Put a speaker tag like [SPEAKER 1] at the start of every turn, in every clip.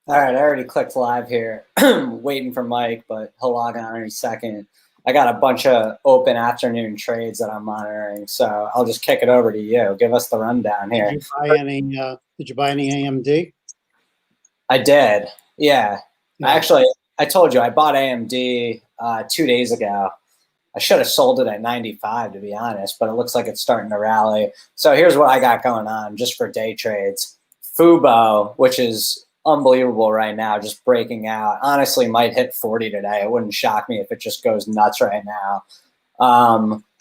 [SPEAKER 1] All right, I already clicked live here. Waiting for Mike, but he'll log on any second. I got a bunch of open afternoon trades that I'm monitoring, so I'll just kick it over to you. Give us the rundown here.
[SPEAKER 2] Did you buy any AMD?
[SPEAKER 1] I did. Yeah. Actually, I told you I bought AMD 2 days ago. I should have sold it at 95, to be honest, but it looks like it's starting to rally. So here's what I got going on just for day trades. Fubo, which is unbelievable right now, just breaking out. Honestly, might hit 40 today. It wouldn't shock me if it just goes nuts right now.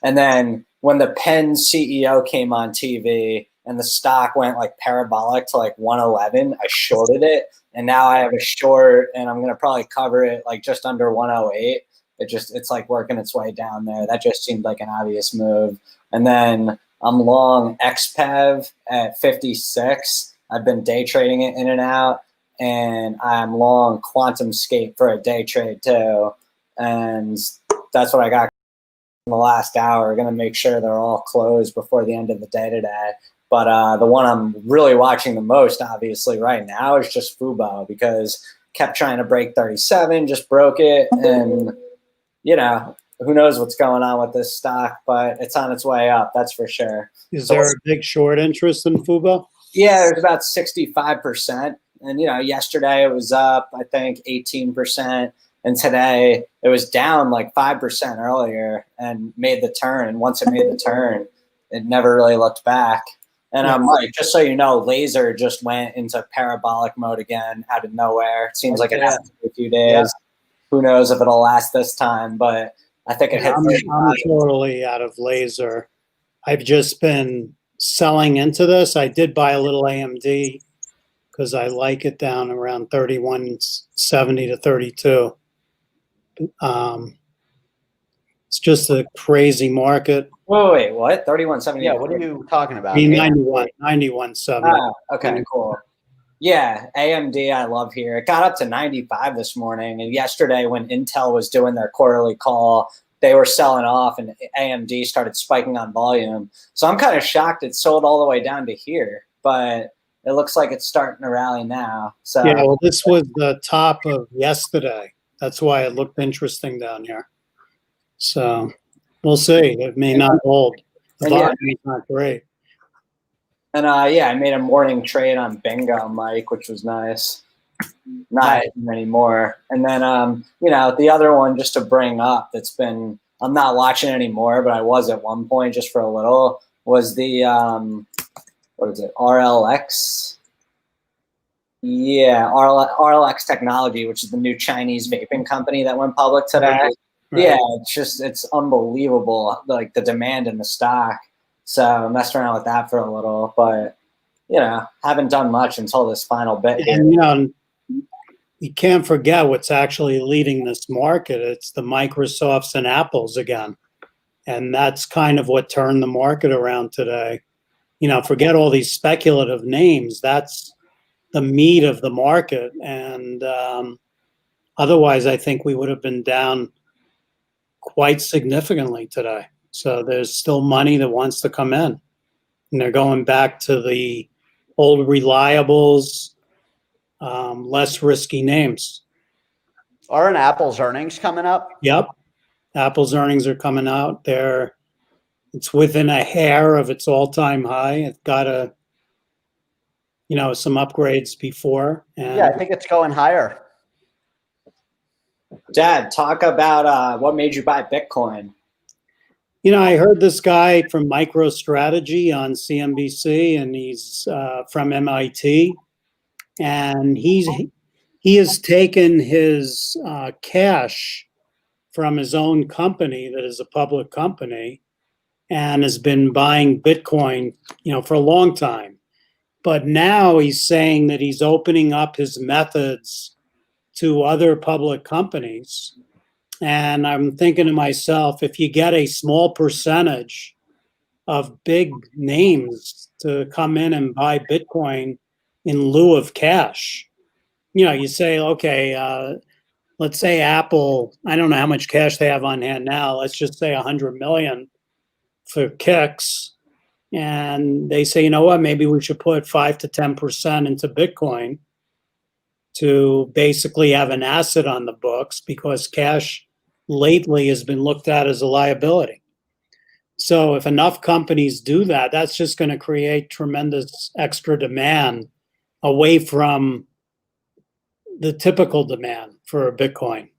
[SPEAKER 1] And then when the Penn CEO came on TV and the stock went like parabolic to like 111, I shorted it. And now I have a short and I'm going to probably cover it like just under 108. It's like working its way down there. That just seemed like an obvious move. And then I'm long XPEV at 56. I've been day trading it in and out. And I'm long QuantumScape for a day trade too. And that's what I got in the last hour. Going to make sure they're all closed before the end of the day today. But the one I'm really watching the most, obviously, right now is just Fubo because kept trying to break 37, just broke it. And, you know, who knows what's going on with this stock, but it's on its way up, that's for sure.
[SPEAKER 2] Is there a big short interest in Fubo?
[SPEAKER 1] Yeah, there's about 65%. And, you know, yesterday it was up, I think, 18%. And today it was down like 5% earlier and made the turn. And once it made the turn, it never really looked back. And Mike, just so you know, laser just went into parabolic mode again out of nowhere. It seems like it happened for a few days. Yeah. Who knows if it'll last this time, but I think it hit.
[SPEAKER 2] I'm totally out of laser. I've just been selling into this. I did buy a little AMD because I like it down around 31.70 to 32. It's just a crazy market.
[SPEAKER 1] Wait, what? 31.70?
[SPEAKER 3] Yeah, what are you talking about?
[SPEAKER 2] 91.70.
[SPEAKER 1] Ah, okay, cool. Yeah, AMD I love here. It got up to 95 this morning. And yesterday when Intel was doing their quarterly call, they were selling off and AMD started spiking on volume. So I'm kind of shocked it sold all the way down to here. But it looks like it's starting to rally now. So
[SPEAKER 2] yeah, well, this was the top of yesterday. That's why it looked interesting down here. So we'll see. It may not hold. The volume is not great.
[SPEAKER 1] And I made a morning trade on Bingo, Mike, which was nice. Not anymore. And then, you know, the other one just to bring up that's been, I'm not watching anymore, but I was at one point just for a little, was the, what is it, RLX? Yeah, RLX Technology, which is the new Chinese vaping company that went public today. Right. Yeah, it's unbelievable, like the demand in the stock. So I messed around with that for a little, but, you know, haven't done much until this final bit here.
[SPEAKER 2] And, you know, you can't forget what's actually leading this market. It's the Microsofts and Apples again. And that's kind of what turned the market around today. You know, forget all these speculative names. That's the meat of the market. And otherwise, I think we would have been down quite significantly today. So there's still money that wants to come in. And they're going back to the old reliables, less risky names.
[SPEAKER 3] Aren't Apple's earnings coming up?
[SPEAKER 2] Yep. Apple's earnings are coming out. It's within a hair of its all-time high. It got some upgrades before. And
[SPEAKER 3] yeah, I think it's going higher.
[SPEAKER 1] Dad, talk about what made you buy Bitcoin.
[SPEAKER 2] You know, I heard this guy from MicroStrategy on CNBC, and he's from MIT, and he has taken his cash from his own company that is a public company and has been buying Bitcoin, you know, for a long time. But now he's saying that he's opening up his methods to other public companies. And I'm thinking to myself, if you get a small percentage of big names to come in and buy Bitcoin in lieu of cash, you know, you say, okay, let's say Apple, I don't know how much cash they have on hand now. Let's just say 100 million for kicks. And they say, you know what, maybe we should put 5 to 10% into Bitcoin. to basically have an asset on the books because cash lately has been looked at as a liability. So if enough companies do that, that's just going to create tremendous extra demand away from the typical demand for Bitcoin.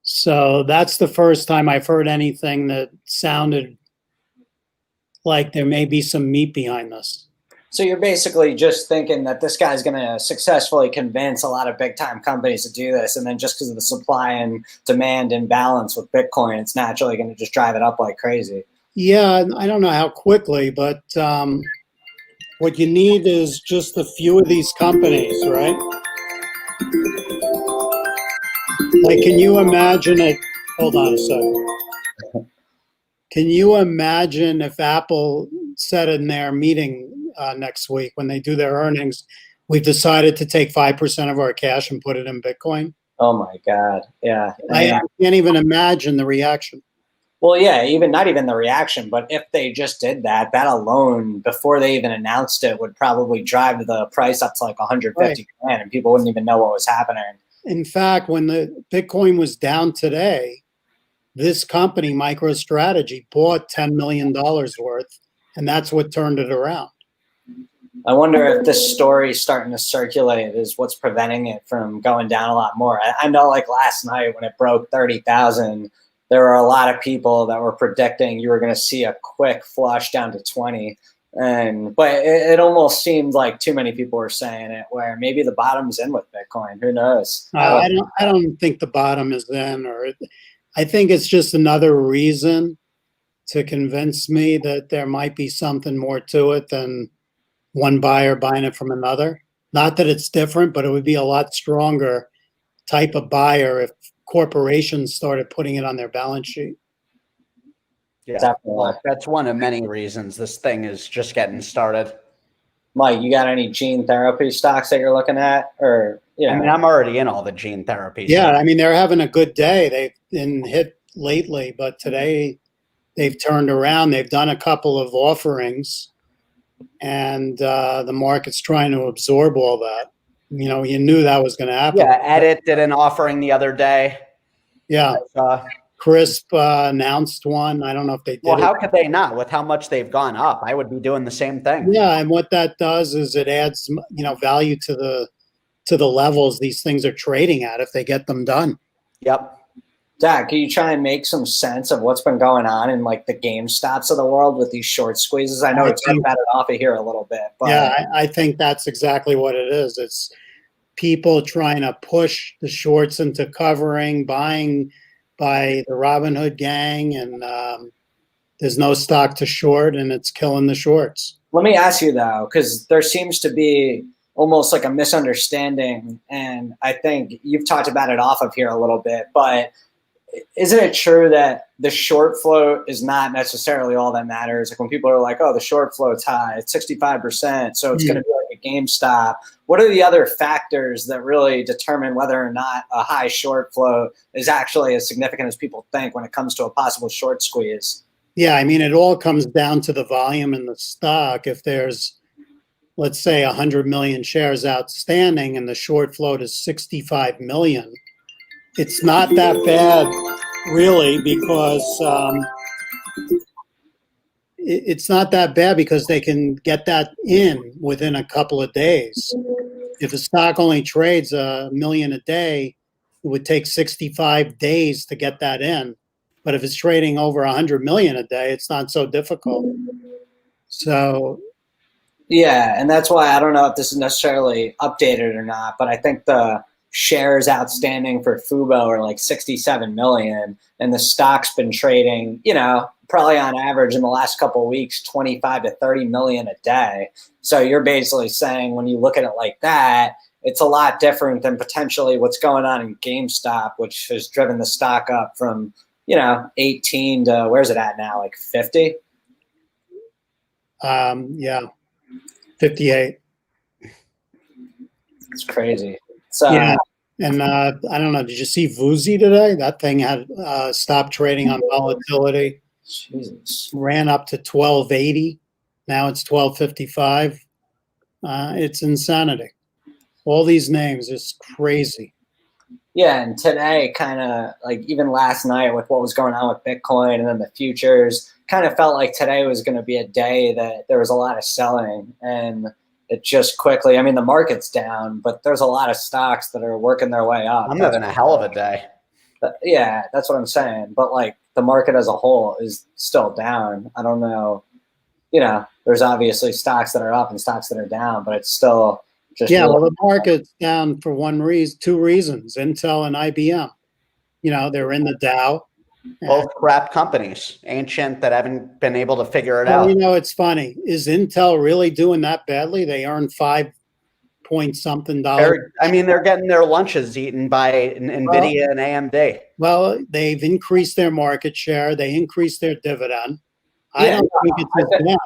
[SPEAKER 2] So that's the first time I've heard anything that sounded like there may be some meat behind this.
[SPEAKER 1] So you're basically just thinking that this guy's going to successfully convince a lot of big time companies to do this. And then just because of the supply and demand imbalance with Bitcoin, it's naturally going to just drive it up like crazy.
[SPEAKER 2] Yeah, I don't know how quickly, but what you need is just a few of these companies, right? Like, can you imagine it? Hold on a second. Can you imagine if Apple said in their meeting next week when they do their earnings, we've decided to take 5% of our cash and put it in Bitcoin?
[SPEAKER 1] Oh my God. Yeah.
[SPEAKER 2] I can't even imagine the reaction.
[SPEAKER 1] Well, yeah, even not even the reaction, but if they just did that, that alone, before they even announced it, would probably drive the price up to like 150 grand, and people wouldn't even know what was happening.
[SPEAKER 2] In fact, when the Bitcoin was down today, this company, MicroStrategy, bought $10 million worth, and that's what turned it around.
[SPEAKER 1] I wonder if this story starting to circulate is what's preventing it from going down a lot more. I know, like last night when it broke 30,000, there were a lot of people that were predicting you were going to see a quick flush down to 20. But it almost seemed like too many people were saying it, where maybe the bottom's in with Bitcoin. Who knows?
[SPEAKER 2] I don't think the bottom is in, I think it's just another reason to convince me that there might be something more to it than one buyer buying it from another. Not that it's different, but it would be a lot stronger type of buyer if corporations started putting it on their balance sheet.
[SPEAKER 3] Yeah, well, that's one of many reasons this thing is just getting started.
[SPEAKER 1] Mike, you got any gene therapy stocks that you're looking at? Or
[SPEAKER 3] I mean, I'm already in all the gene therapy.
[SPEAKER 2] Yeah, I mean, they're having a good day. They've been hit lately, but today they've turned around. They've done a couple of offerings, and the market's trying to absorb all that. You know, you knew that was going to happen.
[SPEAKER 3] Yeah, Edit did an offering the other day.
[SPEAKER 2] Yeah. Crisp announced one. I don't know if they did.
[SPEAKER 3] Well, how could they not? With how much they've gone up, I would be doing the same thing.
[SPEAKER 2] Yeah, and what that does is it adds, value to the levels these things are trading at if they get them done.
[SPEAKER 3] Yep.
[SPEAKER 1] Dak, can you try and make some sense of what's been going on in like the GameStops of the world with these short squeezes? I know it's batted off of here a little bit, but
[SPEAKER 2] yeah, I think that's exactly what it is. It's people trying to push the shorts into covering, buying by the Robinhood gang, and there's no stock to short, and it's killing the shorts.
[SPEAKER 1] Let me ask you though, because there seems to be almost like a misunderstanding, and I think you've talked about it off of here a little bit, but isn't it true that the short float is not necessarily all that matters? Like when people are like, oh, the short float's high, it's 65%, so it's going to be like a GameStop. What are the other factors that really determine whether or not a high short float is actually as significant as people think when it comes to a possible short squeeze?
[SPEAKER 2] Yeah, I mean, it all comes down to the volume in the stock. If there's, let's say, 100 million shares outstanding and the short float is 65 million, it's not that bad, really, because it's not that bad because they can get that in within a couple of days. If a stock only trades a million a day, it would take 65 days to get that in. But if it's trading over 100 million a day, it's not so difficult. So,
[SPEAKER 1] yeah, and that's why I don't know if this is necessarily updated or not, but I think the shares outstanding for Fubo are like 67 million, and the stock's been trading, probably on average in the last couple of weeks, 25 to 30 million a day. So you're basically saying when you look at it like that, it's a lot different than potentially what's going on in GameStop, which has driven the stock up from 18 to where's it at now, like 50?
[SPEAKER 2] Yeah, 58.
[SPEAKER 1] It's crazy. So
[SPEAKER 2] yeah, and I don't know. Did you see Vuzi today? That thing had stopped trading on volatility.
[SPEAKER 1] Jesus.
[SPEAKER 2] Ran up to 1280. Now it's 1255. It's insanity. All these names is crazy.
[SPEAKER 1] Yeah, and today, kind of like even last night with what was going on with Bitcoin and then the futures, kind of felt like today was going to be a day that there was a lot of selling, and it just quickly. I mean, the market's down, but there's a lot of stocks that are working their way up.
[SPEAKER 3] I'm having a hell of a day.
[SPEAKER 1] Yeah, that's what I'm saying. But like the market as a whole is still down. I don't know. There's obviously stocks that are up and stocks that are down, but it's still just
[SPEAKER 2] well, the market's down for two reasons: Intel and IBM. They're in the Dow.
[SPEAKER 3] Both crap companies, ancient, that haven't been able to figure it out.
[SPEAKER 2] It's funny. Is Intel really doing that badly? They earn 5 point something dollars.
[SPEAKER 3] They're getting their lunches eaten by NVIDIA and AMD.
[SPEAKER 2] Well, they've increased their market share. They increased their dividend. I don't think it's as bad.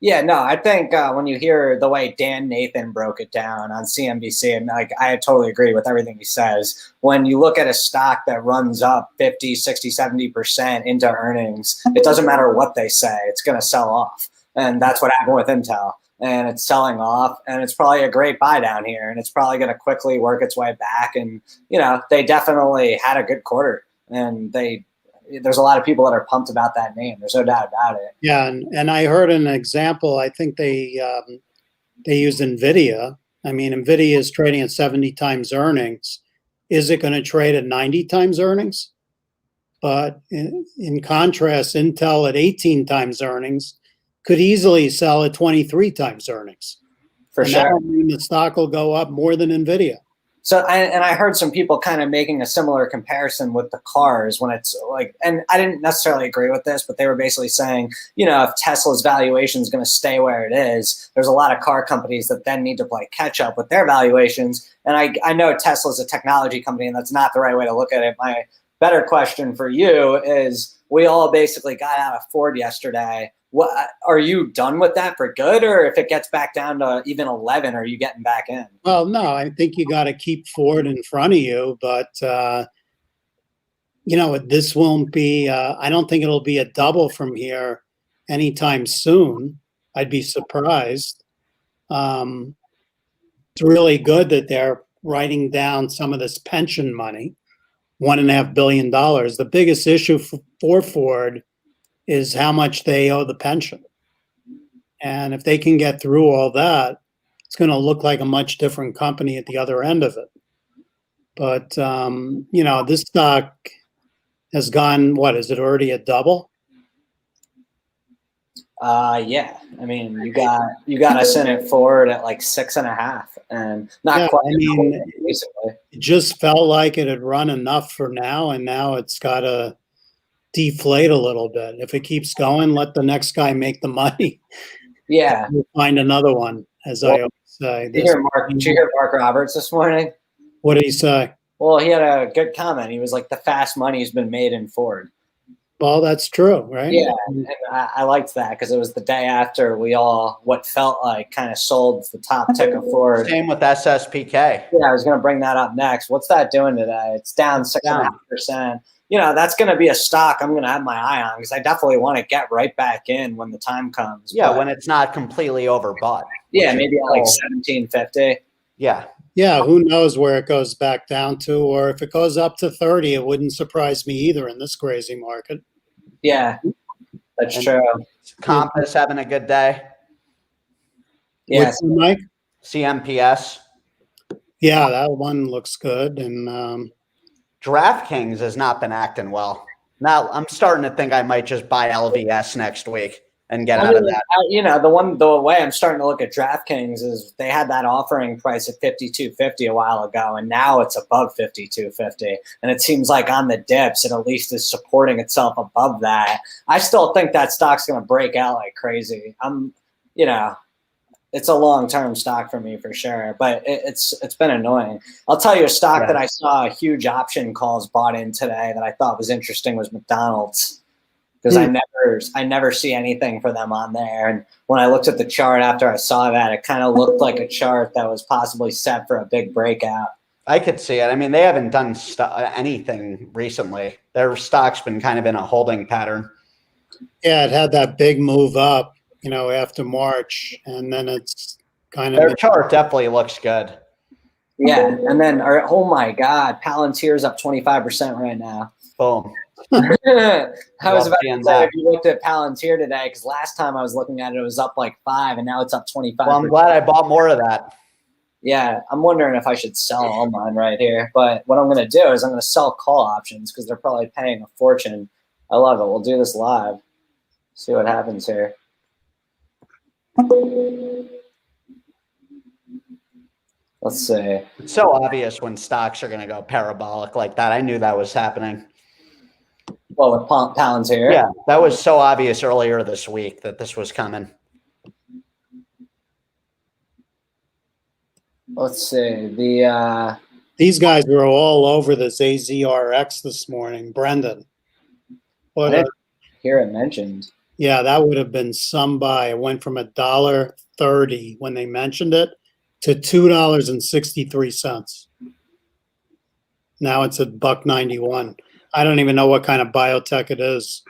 [SPEAKER 1] Yeah, no, I think when you hear the way Dan Nathan broke it down on CNBC, and I totally agree with everything he says. When you look at a stock that runs up 50, 60, 70% into earnings, it doesn't matter what they say, it's going to sell off. And that's what happened with Intel. And it's selling off, and it's probably a great buy down here, and it's probably going to quickly work its way back. And, they definitely had a good quarter, and there's a lot of people that are pumped about that name. There's no doubt about it.
[SPEAKER 2] Yeah, and I heard an example. I think they use NVIDIA. I mean, NVIDIA is trading at 70 times earnings. Is it going to trade at 90 times earnings? But in contrast, Intel at 18 times earnings could easily sell at 23 times earnings.
[SPEAKER 1] For sure.
[SPEAKER 2] That would mean the stock will go up more than NVIDIA.
[SPEAKER 1] So, I heard some people kind of making a similar comparison with the cars when it's like, and I didn't necessarily agree with this, but they were basically saying, if Tesla's valuation is going to stay where it is, there's a lot of car companies that then need to play catch up with their valuations. And I know Tesla's a technology company, and that's not the right way to look at it. My better question for you is, we all basically got out of Ford yesterday. What are you done with that for good, or if it gets back down to even 11, are you getting back in?
[SPEAKER 2] Well, no, I think you got to keep Ford in front of you, but this won't be. I don't think it'll be a double from here anytime soon. I'd be surprised. It's really good that they're writing down some of this pension money, $1.5 billion. The biggest issue for Ford is how much they owe the pension. And if they can get through all that, it's going to look like a much different company at the other end of it. But, this stock has gone, what, is it already a double?
[SPEAKER 1] Yeah. I mean, you got us in at Ford at like 6.5 and not quite. Basically.
[SPEAKER 2] It just felt like it had run enough for now, and now it's got to deflate a little bit. If it keeps going, let the next guy make the money.
[SPEAKER 1] Yeah.
[SPEAKER 2] We'll find another one, as I always say.
[SPEAKER 1] Did you hear Mark Roberts this morning?
[SPEAKER 2] What did he say?
[SPEAKER 1] Well, he had a good comment. He was like, the fast money's been made in Ford.
[SPEAKER 2] Well, that's true, right?
[SPEAKER 1] Yeah, and I liked that because it was the day after we all, what felt like, kind of sold the top tick of Ford.
[SPEAKER 3] Same with SSPK.
[SPEAKER 1] Yeah, I was going to bring that up next. What's that doing today? It's down 6.5%. That's going to be a stock I'm going to have my eye on because I definitely want to get right back in when the time comes.
[SPEAKER 3] Yeah, when it's not completely overbought.
[SPEAKER 1] Yeah, maybe at like 1750.
[SPEAKER 3] Yeah.
[SPEAKER 2] Yeah, who knows where it goes back down to, or if it goes up to 30, it wouldn't surprise me either in this crazy market.
[SPEAKER 1] Yeah, that's true.
[SPEAKER 3] Compass having a good day.
[SPEAKER 1] Yes,
[SPEAKER 2] Mike.
[SPEAKER 3] CMPS.
[SPEAKER 2] Yeah, that one looks good. And
[SPEAKER 3] DraftKings has not been acting well. Now I'm starting to think I might just buy LVS next week and get out of that.
[SPEAKER 1] The way I'm starting to look at DraftKings is they had that offering price at $52.50 a while ago, and now it's above $52.50. And it seems like on the dips, it at least is supporting itself above that. I still think that stock's going to break out like crazy. It's a long-term stock for me for sure, but it's been annoying. I'll tell you a stock that I saw huge option calls bought in today that I thought was interesting was McDonald's, because I never see anything for them on there. And when I looked at the chart after I saw that, it kind of looked like a chart that was possibly set for a big breakout.
[SPEAKER 3] I could see it. I mean, they haven't done anything recently. Their stock's been kind of in a holding pattern.
[SPEAKER 2] Yeah, it had that big move up, after March, and then it's kind of.
[SPEAKER 3] Their chart definitely looks good.
[SPEAKER 1] Yeah, and then oh my God, Palantir's up 25% right now.
[SPEAKER 3] Boom.
[SPEAKER 1] I was about to say
[SPEAKER 3] that.
[SPEAKER 1] if you looked at Palantir today, because last time I was looking at it, it was up like 5, and now it's up 25.
[SPEAKER 3] Well, I'm glad I bought more of that.
[SPEAKER 1] Yeah, I'm wondering if I should sell all mine right here. But what I'm going to do is I'm going to sell call options because they're probably paying a fortune. I love it. We'll do this live. See what happens here. Let's see.
[SPEAKER 3] It's so obvious when stocks are going to go parabolic like that. I knew that was happening.
[SPEAKER 1] Well, with Palantir.
[SPEAKER 3] Yeah, that was so obvious earlier this week that this was coming.
[SPEAKER 1] Let's see.
[SPEAKER 2] These guys were all over this AZRX this morning. Brendan.
[SPEAKER 1] I didn't hear it mentioned.
[SPEAKER 2] Yeah, that would have been some buy. It went from $1.30 when they mentioned it to $2.63. Now it's at $1.91. I don't even know what kind of biotech it is.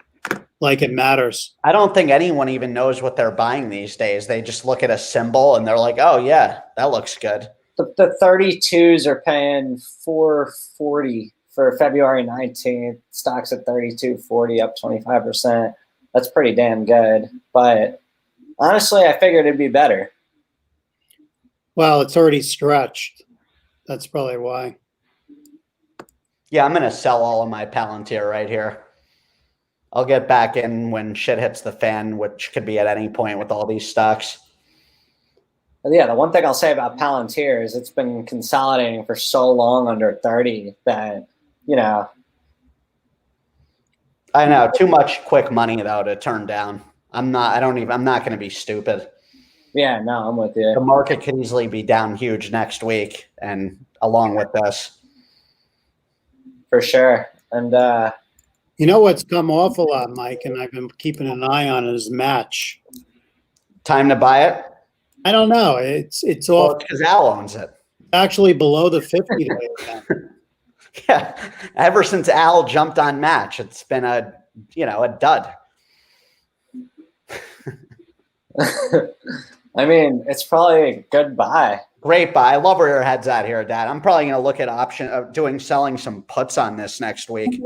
[SPEAKER 2] Like it matters.
[SPEAKER 3] I don't think anyone even knows what they're buying these days. They just look at a symbol and they're like, oh, yeah, that looks good.
[SPEAKER 1] The 32s are paying $4.40 for February 19th. Stocks at $32.40, up 25%. That's pretty damn good. But honestly, I figured it'd be better.
[SPEAKER 2] Well, it's already stretched. That's probably why.
[SPEAKER 3] Yeah, I'm going to sell all of my Palantir right here. I'll get back in when shit hits the fan, which could be at any point with all these stocks.
[SPEAKER 1] Yeah, the one thing I'll say about Palantir is it's been consolidating for so long under 30 that, you know.
[SPEAKER 3] I know, too much quick money though to turn down. I'm not going to be stupid.
[SPEAKER 1] Yeah, no, I'm with you.
[SPEAKER 3] The market could easily be down huge next week and along with this.
[SPEAKER 1] For sure. And
[SPEAKER 2] you know what's come off a lot, Mike, and I've been keeping an eye on it, is Match.
[SPEAKER 3] Time to buy it?
[SPEAKER 2] I don't know. It's off
[SPEAKER 3] because Al owns it.
[SPEAKER 2] Actually below the 50 today.
[SPEAKER 3] Yeah. Ever since Al jumped on Match, it's been a dud.
[SPEAKER 1] I mean, it's probably a good buy.
[SPEAKER 3] Great buy. I love where your head's at here, Dad. I'm probably going to look at selling some puts on this next week.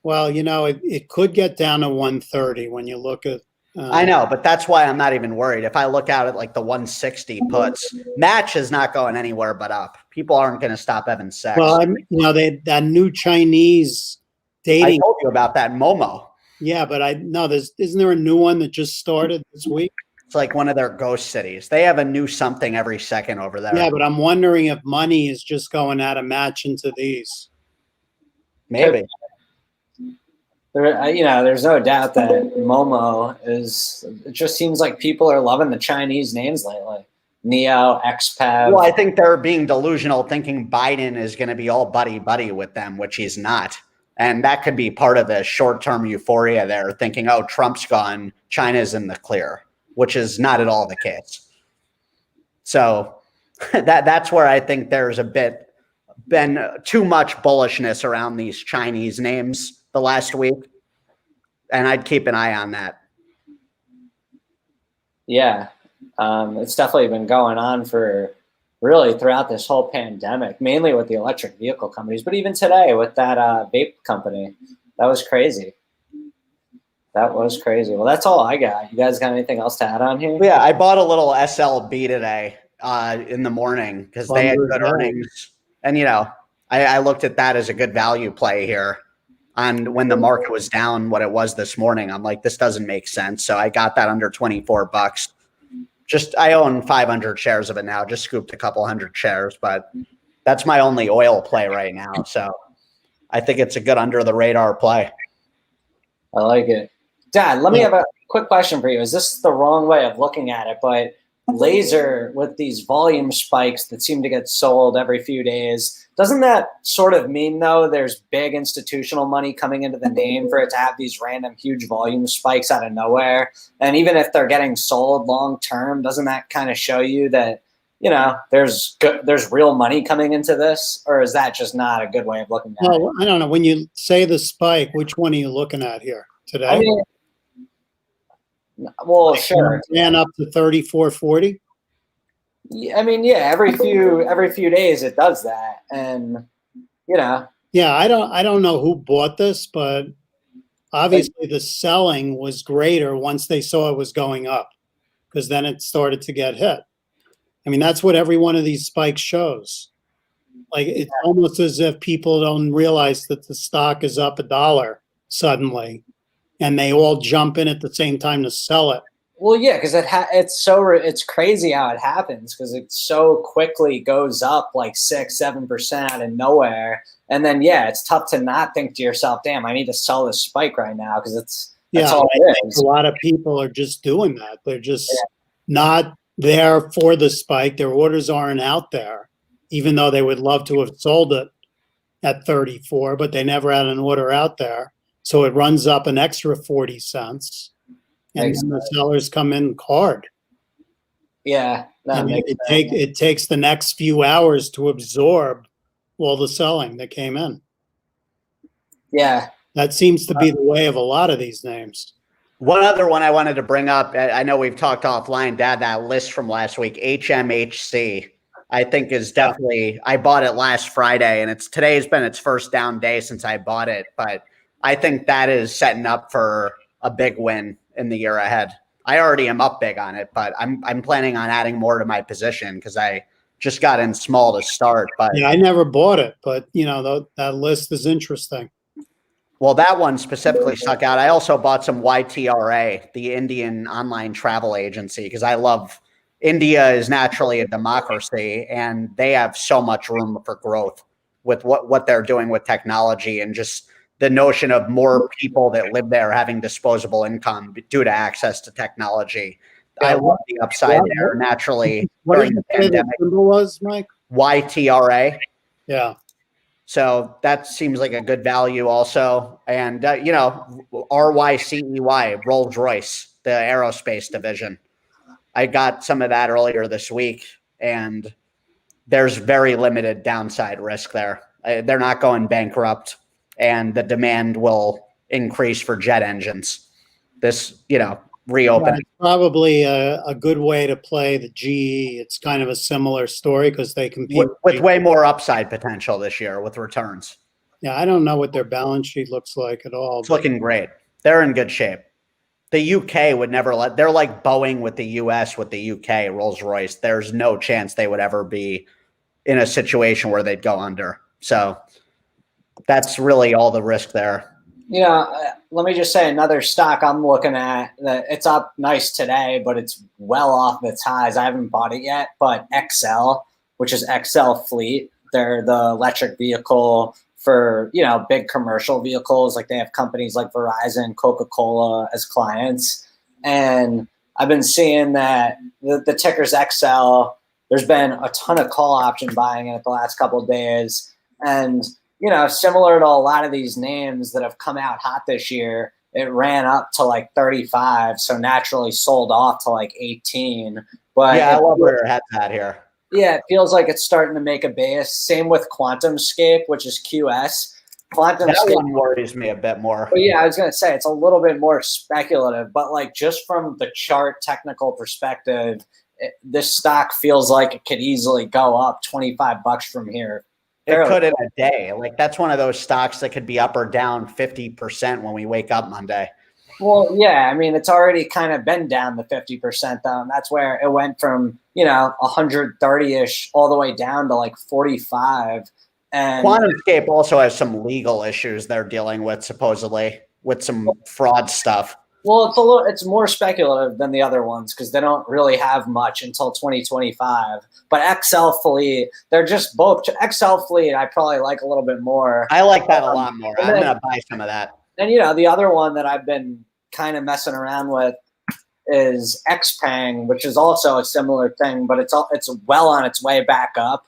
[SPEAKER 2] Well, it could get down to 130 when you look at.
[SPEAKER 3] I know, but that's why I'm not even worried. If I look out at like the 160 puts, Match is not going anywhere but up. People aren't going to stop having sex.
[SPEAKER 2] Well, that new Chinese dating.
[SPEAKER 3] I told you about that Momo.
[SPEAKER 2] Yeah, but isn't there a new one that just started this week?
[SPEAKER 3] It's like one of their ghost cities. They have a new something every second over there.
[SPEAKER 2] Yeah, but I'm wondering if money is just going out of Match into these.
[SPEAKER 3] Maybe.
[SPEAKER 1] There's no doubt that Momo it just seems like people are loving the Chinese names lately. Neo, XPEV.
[SPEAKER 3] Well, I think they're being delusional thinking Biden is going to be all buddy-buddy with them, which he's not. And that could be part of the short-term euphoria there, thinking, oh, Trump's gone, China's in the clear, which is not at all the case. So that's where I think there's been too much bullishness around these Chinese names the last week, and I'd keep an eye on that.
[SPEAKER 1] Yeah, it's definitely been going on for really throughout this whole pandemic, mainly with the electric vehicle companies, but even today with that vape company. That was crazy. Well, that's all I got. You guys got anything else to add on here?
[SPEAKER 3] Yeah, I bought a little SLB today in the morning because they had good earnings. And, I looked at that as a good value play here. And when the market was down what it was this morning, I'm like, this doesn't make sense. So I got that under $24. I own 500 shares of it now, just scooped a couple hundred shares, but that's my only oil play right now. So I think it's a good under the radar play.
[SPEAKER 1] I like it. Dad, let me have a quick question for you. Is this the wrong way of looking at it? But laser with these volume spikes that seem to get sold every few days, doesn't that sort of mean, though, there's big institutional money coming into the name for it to have these random huge volume spikes out of nowhere? And even if they're getting sold long term, doesn't that kind of show you that, there's real money coming into this? Or is that just not a good way of looking at it?
[SPEAKER 2] Well, I don't know. When you say the spike, which one are you looking at here today?
[SPEAKER 1] I mean, well, sure.
[SPEAKER 2] Ran up to 34.40.
[SPEAKER 1] Yeah, I mean, yeah, every few days it does that, and you know,
[SPEAKER 2] Yeah, I don't know who bought this, but obviously the selling was greater once they saw it was going up, because then it started to get hit. I mean, that's what every one of these spikes shows. Like, it's almost as if people don't realize that the stock is up $1 suddenly, and they all jump in at the same time to sell it.
[SPEAKER 1] well, yeah, because it's crazy how it happens because it so quickly goes up like 6-7% out of nowhere, and then yeah, it's tough to not think to yourself, "Damn, I need to sell this spike right now," because that's all it is.
[SPEAKER 2] A lot of people are just doing that. They're just not there for the spike. Their orders aren't out there, even though they would love to have sold it at 34, but they never had an order out there. So it runs up an extra 40 cents. And then the sellers come in hard.
[SPEAKER 1] Yeah,
[SPEAKER 2] it takes the next few hours to absorb all the selling that came in.
[SPEAKER 1] Yeah.
[SPEAKER 2] That seems to be the way of a lot of these names.
[SPEAKER 3] One other one I wanted to bring up, I know we've talked offline, Dad, that list from last week, HMHC, I think is definitely, I bought it last Friday, and today's been its first down day since I bought it, but I think that is setting up for a big win in the year ahead. I already am up big on it, but I'm planning on adding more to my position because I just got in small to start. But
[SPEAKER 2] yeah, I never bought it, but you know, that list is interesting.
[SPEAKER 3] Well, that one specifically stuck out. I also bought some YTRA, the Indian online travel agency, because I love India is naturally a democracy, and they have so much room for growth with what they're doing with technology and just the notion of more people that live there having disposable income due to access to technology. I love the upside there naturally.
[SPEAKER 2] What did you say the symbol was, Mike?
[SPEAKER 3] YTRA.
[SPEAKER 2] Yeah.
[SPEAKER 3] So that seems like a good value also. And, RYCEY, Rolls-Royce, the aerospace division. I got some of that earlier this week, and there's very limited downside risk there. They're not going bankrupt, and the demand will increase for jet engines. This, reopening.
[SPEAKER 2] Yeah, probably a good way to play the GE. It's kind of a similar story because they compete
[SPEAKER 3] with way more upside potential this year with returns.
[SPEAKER 2] Yeah, I don't know what their balance sheet looks like at all.
[SPEAKER 3] It's looking great. They're in good shape. The UK would never they're like Boeing with the US with the UK, Rolls-Royce. There's no chance they would ever be in a situation where they'd go under. So that's really all the risk there.
[SPEAKER 1] Let me just say another stock I'm looking at. It's up nice today, but it's well off its highs. I haven't bought it yet, but XL, which is XL Fleet, they're the electric vehicle for, big commercial vehicles. Like they have companies like Verizon, Coca-Cola as clients. And I've been seeing that the ticker's XL, there's been a ton of call option buying in it the last couple of days. And similar to a lot of these names that have come out hot this year, it ran up to like 35, so naturally sold off to like 18. But
[SPEAKER 3] yeah, I love where your head's at here.
[SPEAKER 1] Yeah, it feels like it's starting to make a base. Same with QuantumScape, which is QS.
[SPEAKER 3] That one worries me a bit more.
[SPEAKER 1] But yeah, I was going to say it's a little bit more speculative, but like just from the chart technical perspective, this stock feels like it could easily go up $25 from here.
[SPEAKER 3] It could in a day. Like that's one of those stocks that could be up or down 50% when we wake up Monday.
[SPEAKER 1] Well, yeah, I mean, it's already kind of been down to 50% though. And that's where it went from, 130-ish all the way down to like 45. And
[SPEAKER 3] QuantumScape also has some legal issues they're dealing with, supposedly, with some fraud stuff.
[SPEAKER 1] Well, it's more speculative than the other ones because they don't really have much until 2025. But XL Fleet, they're just both XL Fleet. I probably like a little bit more.
[SPEAKER 3] I like that a lot more. I'm going to buy some of that.
[SPEAKER 1] And the other one that I've been kind of messing around with is XPeng, which is also a similar thing, but it's well on its way back up.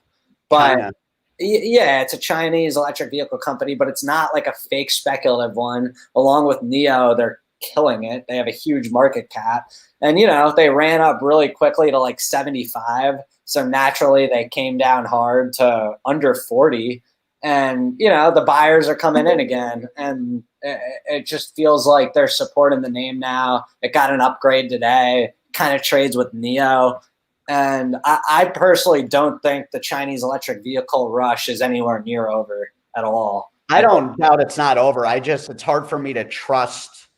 [SPEAKER 1] But
[SPEAKER 3] China.
[SPEAKER 1] Yeah, it's a Chinese electric vehicle company, but it's not like a fake speculative one. Along with NIO, they're killing it. They have a huge market cap, and they ran up really quickly to like 75, so naturally they came down hard to under 40, and the buyers are coming in again, and it just feels like they're supporting the name now. It got an upgrade today, kind of trades with NIO, And I personally don't think the Chinese electric vehicle rush is anywhere near over at all.
[SPEAKER 3] I don't doubt it's not over. It's hard for me to trust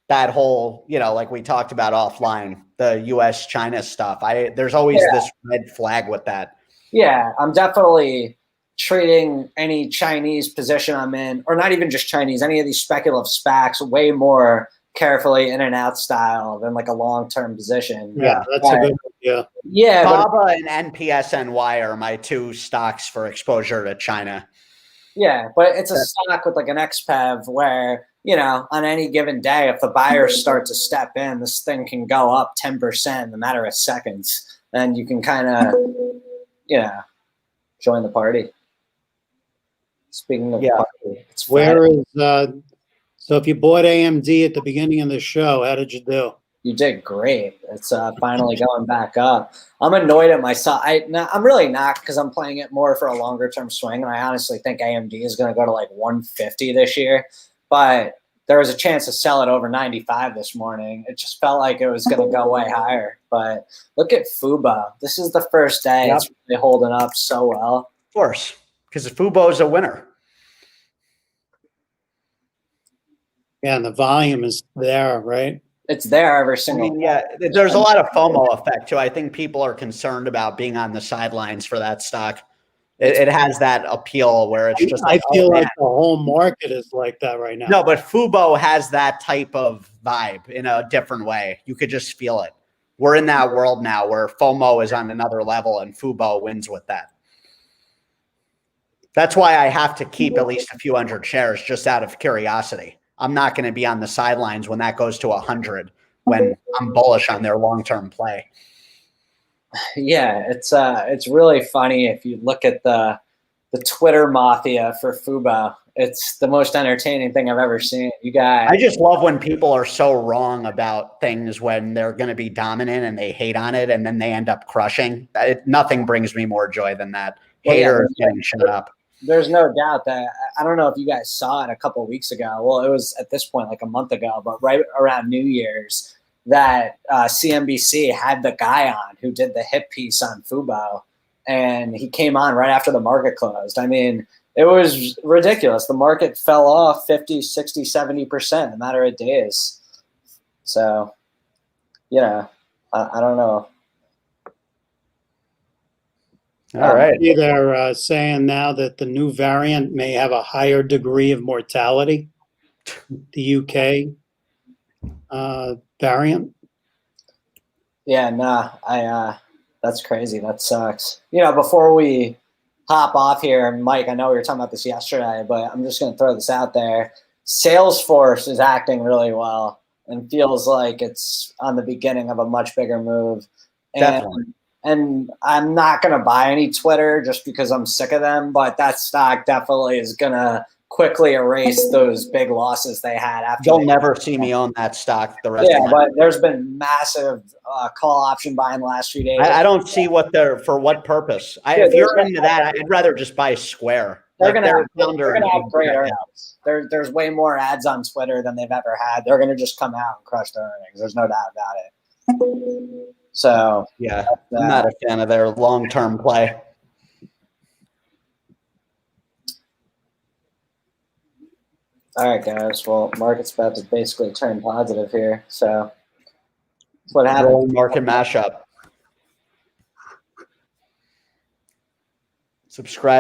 [SPEAKER 3] that whole, like we talked about offline, the US China stuff. There's always this red flag with that.
[SPEAKER 1] Yeah, I'm definitely treating any Chinese position I'm in, or not even just Chinese, any of these speculative SPACs way more carefully in and out style than like a long-term position.
[SPEAKER 2] Yeah, that's a good idea.
[SPEAKER 1] Yeah.
[SPEAKER 3] BABA and NPSNY are my two stocks for exposure to China.
[SPEAKER 1] Yeah, but it's a stock with like an XPEV where, on any given day, if the buyers start to step in, this thing can go up 10% in a matter of seconds. And you can kind of, join the party. Speaking of party, it's
[SPEAKER 2] so if you bought AMD at the beginning of the show, how did you do?
[SPEAKER 1] You did great. It's finally going back up. I'm annoyed at myself. I'm really not, because I'm playing it more for a longer term swing, and I honestly think AMD is going to go to like 150 this year. But there was a chance to sell it over 95 this morning. It just felt like it was going to go way higher. But look at Fubo. This is the first day. Yep. It's really holding up so well.
[SPEAKER 3] Of course, because Fubo is a winner.
[SPEAKER 2] Yeah, and the volume is there, right?
[SPEAKER 1] It's there every single
[SPEAKER 3] there's a lot of FOMO effect too. I think people are concerned about being on the sidelines for that stock. It has that appeal where it's just
[SPEAKER 2] I feel like the whole market is like that right now.
[SPEAKER 3] No, but Fubo has that type of vibe in a different way. You could just feel it. We're in that world now where FOMO is on another level and Fubo wins with that. That's why I have to keep at least a few hundred shares just out of curiosity. I'm not going to be on the sidelines when that goes to 100 when I'm bullish on their long-term play.
[SPEAKER 1] Yeah, it's really funny if you look at the Twitter mafia for Fubo. It's the most entertaining thing I've ever seen. You guys,
[SPEAKER 3] I just love when people are so wrong about things when they're going to be dominant and they hate on it and then they end up crushing. Nothing brings me more joy than that. Haters getting shut up.
[SPEAKER 1] There's no doubt that, I don't know if you guys saw it a couple of weeks ago. Well, it was at this point like a month ago, but right around New Year's, that CNBC had the guy on who did the hit piece on Fubo, and he came on right after the market closed. I mean, it was ridiculous. The market fell off 50, 60, 70% in a matter of days. So, I don't know.
[SPEAKER 3] All right.
[SPEAKER 2] They're saying now that the new variant may have a higher degree of mortality, the UK variant.
[SPEAKER 1] Yeah, that's crazy. That sucks. Before we hop off here, Mike, I know we were talking about this yesterday, but I'm just going to throw this out there. Salesforce is acting really well and feels like it's on the beginning of a much bigger move.
[SPEAKER 3] Definitely.
[SPEAKER 1] And I'm not going to buy any Twitter just because I'm sick of them, but that stock definitely is going to quickly erase those big losses they had.
[SPEAKER 3] You'll never see me own that stock the rest of my
[SPEAKER 1] life. But there's been massive call option buying the last few days.
[SPEAKER 3] I don't see for what purpose. If you're into that, I'd rather just buy Square.
[SPEAKER 1] They're going to have great earnings. There's way more ads on Twitter than they've ever had. They're going to just come out and crush their earnings. There's no doubt about it. So
[SPEAKER 3] yeah, I'm not a fan of their long-term play.
[SPEAKER 1] All right, guys. Well, market's about to basically turn positive here. So that's what happened.
[SPEAKER 3] Market mashup. Subscribe.